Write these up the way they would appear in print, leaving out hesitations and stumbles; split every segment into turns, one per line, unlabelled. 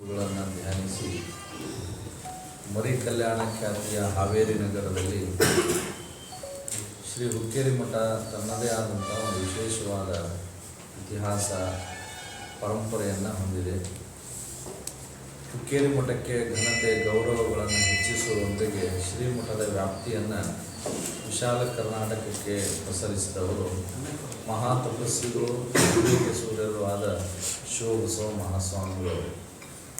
ಮಾತುಗಳನ್ನು ಧ್ಯಾನಿಸಿ ಮರಿ ಕಲ್ಯಾಣ ಖ್ಯಾತಿಯ ಹಾವೇರಿ ನಗರದಲ್ಲಿ ಶ್ರೀ ಹುಕ್ಕೇರಿ ಮಠ ತನ್ನದೇ ಆದಂಥ ಒಂದು ವಿಶೇಷವಾದ ಇತಿಹಾಸ ಪರಂಪರೆಯನ್ನು ಹೊಂದಿದೆ. ಹುಕ್ಕೇರಿ ಮಠಕ್ಕೆ ಘನತೆ ಗೌರವಗಳನ್ನು ಹೆಚ್ಚಿಸುವೊಂದಿಗೆ ಶ್ರೀಮಠದ ವ್ಯಾಪ್ತಿಯನ್ನು ವಿಶಾಲ ಕರ್ನಾಟಕಕ್ಕೆ ಪಸರಿಸಿದವರು ಮಹಾ ತಪಸ್ವಿಗಳು ಸೂರ್ಯರು ಆದ ಶಿವಬಸವ ಮಹಾಸ್ವಾಮಿಗಳು.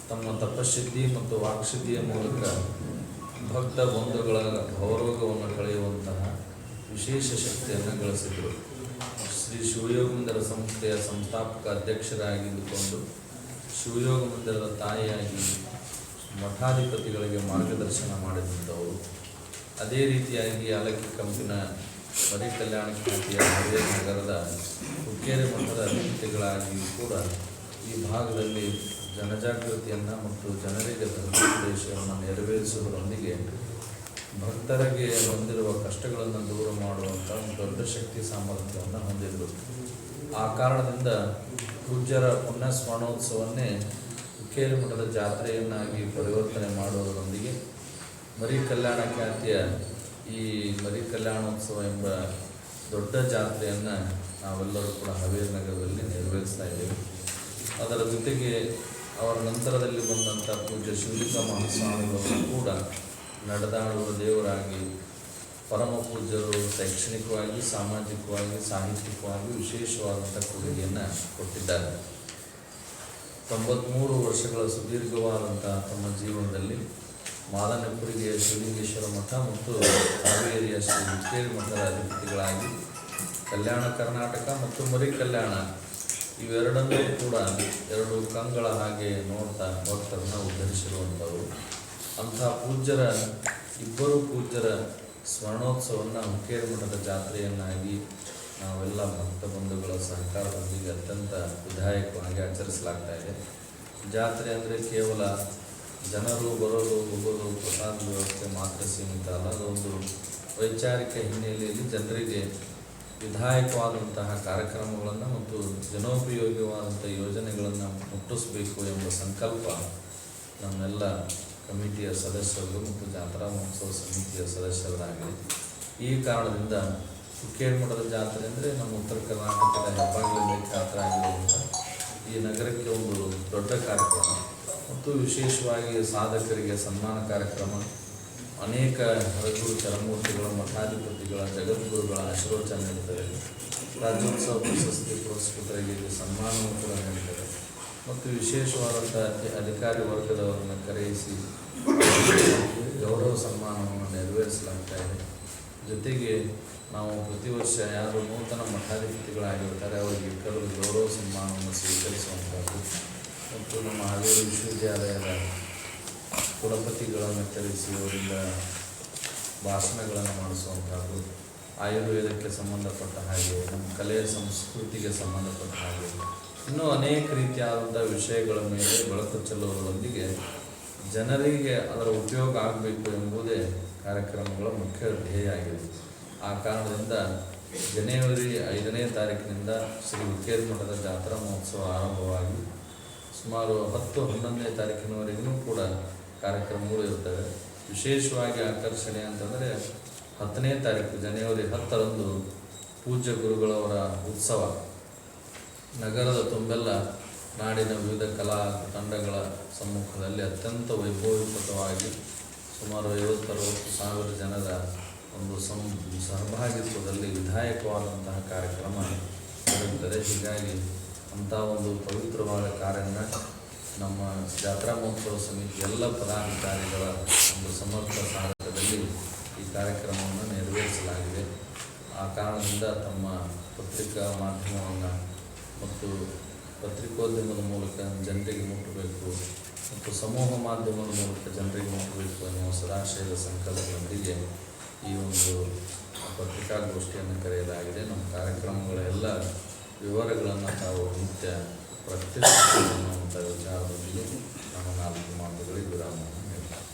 ತಮ್ಮ ತಪಶುದ್ಧಿ ಮತ್ತು ವಾಕ್ಶುದ್ಧಿಯ ಮೂಲಕ ಭಕ್ತ ಬಂಧುಗಳ ಭವರೋಗವನ್ನು ಕಳೆಯುವಂತಹ ವಿಶೇಷ ಶಕ್ತಿಯನ್ನು ಗಳಿಸಿದರು. ಶ್ರೀ ಶಿವಯೋಗ ಮಂದಿರ ಸಂಸ್ಥೆಯ ಸಂಸ್ಥಾಪಕ ಅಧ್ಯಕ್ಷರಾಗಿದ್ದುಕೊಂಡು ಶಿವಯೋಗ ಮಂದಿರದ ತಾಯಿಯಾಗಿ ಮಠಾಧಿಪತಿಗಳಿಗೆ ಮಾರ್ಗದರ್ಶನ ಮಾಡಿದಂಥವರು. ಅದೇ ರೀತಿಯಾಗಿ ಆಲಕ್ಕಿ ಕಂಪಿನ ಮರಿ ಕಲ್ಯಾಣ ಖ್ಯಾತಿಯ ಹಾವೇರಿ ನಗರದ ಹುಕ್ಕೇರಿ ಮಠದ ಅಧಿಪತಿಗಳಾಗಿಯೂ ಕೂಡ ಈ ಭಾಗದಲ್ಲಿ ಜನಜಾಗೃತಿಯನ್ನು ಮತ್ತು ಜನರಿಗೆ ಧರ್ಮೋಪದೇಶವನ್ನು ನೆರವೇರಿಸುವುದರೊಂದಿಗೆ ಭಕ್ತರಿಗೆ ಹೊಂದಿರುವ ಕಷ್ಟಗಳನ್ನು ದೂರ ಮಾಡುವಂಥ ದೊಡ್ಡ ಶಕ್ತಿ ಸಾಮರ್ಥ್ಯವನ್ನು ಹೊಂದಿದರು. ಆ ಕಾರಣದಿಂದ ಪೂಜ್ಯರ ಪುಣ್ಯ ಸ್ಮರಣೋತ್ಸವನ್ನೇ ಹುಕ್ಕೇರಿ ಮಠದ ಜಾತ್ರೆಯನ್ನಾಗಿ ಪರಿವರ್ತನೆ ಮಾಡುವುದರೊಂದಿಗೆ ಮರಿ ಕಲ್ಯಾಣ ಖ್ಯಾತಿಯ ಈ ಮರಿ ಕಲ್ಯಾಣೋತ್ಸವ ಎಂಬ ದೊಡ್ಡ ಜಾತ್ರೆಯನ್ನು ನಾವೆಲ್ಲರೂ ಕೂಡ ಹಾವೇರಿ ನಗರದಲ್ಲಿ ನೆರವೇರಿಸ್ತಾ ಇದ್ದೇವೆ. ಅದರ ಜೊತೆಗೆ ಅವರ ನಂತರದಲ್ಲಿ ಬಂದಂಥ ಪೂಜ್ಯ ಶಿವಲಿಂಗ ಮಹಾಸ್ವಾಮಿಗಳು ಕೂಡ ನಡೆದಾಡುವ ದೇವರಾಗಿ ಪರಮ ಪೂಜ್ಯರು ಶೈಕ್ಷಣಿಕವಾಗಿ, ಸಾಮಾಜಿಕವಾಗಿ, ಸಾಹಿತ್ಯಿಕವಾಗಿ ವಿಶೇಷವಾದಂಥ ಕೊಡುಗೆಯನ್ನು ಕೊಟ್ಟಿದ್ದಾರೆ. 93 ವರ್ಷಗಳ ಸುದೀರ್ಘವಾದಂಥ ತಮ್ಮ ಜೀವನದಲ್ಲಿ ಮಾದನಪುರಿಗೆಯ ಶಿವಲಿಂಗೇಶ್ವರ ಮಠ ಮತ್ತು ಹಾವೇರಿಯ ಶ್ರೀ ಹುಕ್ಕೇರಿ ಮಠದ ಅಧಿಪತಿಗಳಾಗಿ ಕಲ್ಯಾಣ ಕರ್ನಾಟಕ ಮತ್ತು ಮರಿ ಕಲ್ಯಾಣ ಇವೆರಡನ್ನೂ ಕೂಡ ಎರಡು ಕಂಗಳ ಹಾಗೆ ನೋಡ್ತಾ ಭಕ್ತರನ್ನು ಉದ್ಧರಿಸಿರುವಂಥವು. ಅಂಥ ಇಬ್ಬರು ಪೂಜ್ಯರ ಸ್ಮರಣೋತ್ಸವವನ್ನು ಹುಕ್ಕೇರಿ ಮಠದ ಜಾತ್ರೆಯನ್ನಾಗಿ ನಾವೆಲ್ಲ ಭಕ್ತ ಬಂಧುಗಳ ಸಹಕಾರದೊಂದಿಗೆ ಅತ್ಯಂತ ವಿಧಾಯಕವಾಗಿ ಆಚರಿಸಲಾಗ್ತಾ ಇದೆ. ಜಾತ್ರೆ ಅಂದರೆ ಕೇವಲ ಜನರು ಬರೋದು ಹೋಗೋದು ಪ್ರಸಾದ ವ್ಯವಸ್ಥೆ ಮಾತ್ರ ಸೀಮಿತ ಅಲ್ಲ. ಅದೊಂದು ವೈಚಾರಿಕ ಹಿನ್ನೆಲೆಯಲ್ಲಿ ಜನರಿಗೆ ವಿಧಾಯಕವಾದಂತಹ ಕಾರ್ಯಕ್ರಮಗಳನ್ನು ಮತ್ತು ಜನೋಪಯೋಗಿಯಾದಂಥ ಯೋಜನೆಗಳನ್ನು ಮುಟ್ಟಿಸಬೇಕು ಎಂಬ ಸಂಕಲ್ಪ ನಮ್ಮೆಲ್ಲ ಕಮಿಟಿಯ ಸದಸ್ಯರು ಮತ್ತು ಜಾತ್ರಾ ಮಹೋತ್ಸವ ಸಮಿತಿಯ ಸದಸ್ಯರಾಗಿದೆ. ಈ ಕಾರಣದಿಂದ ಹುಕ್ಕೇರಿ ಮಠದ ಜಾತ್ರೆ ಅಂದರೆ ನಮ್ಮ ಉತ್ತರ ಕರ್ನಾಟಕದ ಹೆಬ್ಬಾಗಿಲಿಂದ ಖ್ಯಾತ ಆಗಿರುವಂಥ ಈ ನಗರಕ್ಕೆ ಒಂದು ದೊಡ್ಡ ಕಾರ್ಯಕ್ರಮ ಮತ್ತು ವಿಶೇಷವಾಗಿ ಸಾಧಕರಿಗೆ ಸನ್ಮಾನ ಕಾರ್ಯಕ್ರಮ, ಅನೇಕ ಹರಗೂರು ಚರಮೂರ್ತಿಗಳ ಮಠಾಧಿಪತಿಗಳ ಜಗದ್ಗುರುಗಳ ಆಶೀರ್ವಚನ ನೀಡುತ್ತದೆ. ರಾಜ್ಯೋತ್ಸವ ಪ್ರಶಸ್ತಿ ಪುರಸ್ಕೃತರಿಗೆ ಸನ್ಮಾನವೂ ಕೂಡ ನೀಡುತ್ತದೆ ಮತ್ತು ವಿಶೇಷವಾದಂಥ ಅಧಿಕಾರಿ ವರ್ಗದವರನ್ನು ಕರೆಯಿಸಿ ಗೌರವ ಸನ್ಮಾನವನ್ನು ನೆರವೇರಿಸಲಾಗ್ತಾ ಇದೆ. ಜೊತೆಗೆ ನಾವು ಪ್ರತಿ ವರ್ಷ ಯಾರು ನೂತನ ಮಠಾಧಿಪತಿಗಳಾಗಿರ್ತಾರೆ ಅವರಿಗೆ ಕರೆದು ಗೌರವ ಸನ್ಮಾನವನ್ನು ಸ್ವೀಕರಿಸುವಂಥದ್ದು ಮತ್ತು ನಮ್ಮ ಹಾವೇರಿ ವಿಶ್ವವಿದ್ಯಾಲಯದ ಕುಲಪತಿಗಳನ್ನು ಕರೆಸಿ ಅವರಿಂದ ಭಾಷಣಗಳನ್ನು ಮಾಡಿಸುವಂಥದ್ದು, ಆಯುರ್ವೇದಕ್ಕೆ ಸಂಬಂಧಪಟ್ಟ ಹಾಗೆ, ನಮ್ಮ ಕಲೆಯ ಸಂಸ್ಕೃತಿಗೆ ಸಂಬಂಧಪಟ್ಟ ಹಾಗೆ ಇನ್ನೂ ಅನೇಕ ರೀತಿಯಾದಂಥ ವಿಷಯಗಳ ಮೇಲೆ ಬೆಳಕು ಚೆಲ್ಲುವುದರೊಂದಿಗೆ ಜನರಿಗೆ ಅದರ ಉಪಯೋಗ ಆಗಬೇಕು ಎಂಬುದೇ ಕಾರ್ಯಕ್ರಮಗಳ ಮುಖ್ಯ ಧ್ಯೇಯ ಆಗಿದೆ. ಆ ಕಾರಣದಿಂದ ಜನವರಿ 5ನೇ ತಾರೀಕಿನಿಂದ ಶ್ರೀ ಹುಕ್ಕೇರಿ ಮಠದ ಜಾತ್ರಾ ಮಹೋತ್ಸವ ಆರಂಭವಾಗಿ ಸುಮಾರು 10-11ನೇ ತಾರೀಕಿನವರೆಗೂ ಕೂಡ ಕಾರ್ಯಕ್ರಮಗಳು ಇರ್ತವೆ. ವಿಶೇಷವಾಗಿ ಆಕರ್ಷಣೆ ಅಂತಂದರೆ 10ನೇ ತಾರೀಕು ಜನವರಿ 10ರಂದು ಪೂಜ್ಯ ಗುರುಗಳವರ ಉತ್ಸವ ನಗರದ ತುಂಬೆಲ್ಲ ನಾಡಿನ ವಿವಿಧ ಕಲಾ ತಂಡಗಳ ಸಮ್ಮುಖದಲ್ಲಿ ಅತ್ಯಂತ ವೈಭವಯುತವಾಗಿ ಸುಮಾರು 50-60 ಸಾವಿರ ಜನರ ಒಂದು ಸಹಭಾಗಿತ್ವದಲ್ಲಿ ವಿಧಾಯಕವಾದಂತಹ ಕಾರ್ಯಕ್ರಮ ನಡೆಯುತ್ತದೆ. ಹೀಗಾಗಿ ಅಂಥ ಒಂದು ಪವಿತ್ರವಾದ ಕಾರ್ಯನ ನಮ್ಮ ಜಾತ್ರಾ ಮಹೋತ್ಸವ ಸಮಿತಿ ಎಲ್ಲ ಪದಾಧಿಕಾರಿಗಳ ಒಂದು ಸಮರ್ಥ ಸಾಧಕದಲ್ಲಿ ಈ ಕಾರ್ಯಕ್ರಮವನ್ನು ನೆರವೇರಿಸಲಾಗಿದೆ. ಆ ಕಾರಣದಿಂದ ತಮ್ಮ ಪತ್ರಿಕಾ ಮಾಧ್ಯಮವನ್ನು ಮತ್ತು ಪತ್ರಿಕೋದ್ಯಮದ ಮೂಲಕ ಜನರಿಗೆ ಮುಟ್ಟಬೇಕು ಮತ್ತು ಸಮೂಹ ಮಾಧ್ಯಮದ ಮೂಲಕ ಜನರಿಗೆ ಮುಟ್ಟಬೇಕು ಎನ್ನುವ ಸದಾಶಯದ ಸಂಕಲ್ಪದೊಂದಿಗೆ ಈ ಒಂದು ಪತ್ರಿಕಾಗೋಷ್ಠಿಯನ್ನು ಕರೆಯಲಾಗಿದೆ. ನಮ್ಮ ಕಾರ್ಯಕ್ರಮಗಳ ಎಲ್ಲ ವಿವರಗಳನ್ನು ತಾವು ನಿತ್ಯ ಪ್ರತ್ಯೇಕಿಸುವಂಥ ವಿಚಾರದೊಂದಿಗೆ ನಮ್ಮ 4 ಮಾತುಗಳಿಗೆ ವಿರಾಮವನ್ನು ನೀಡ್ತಾರೆ.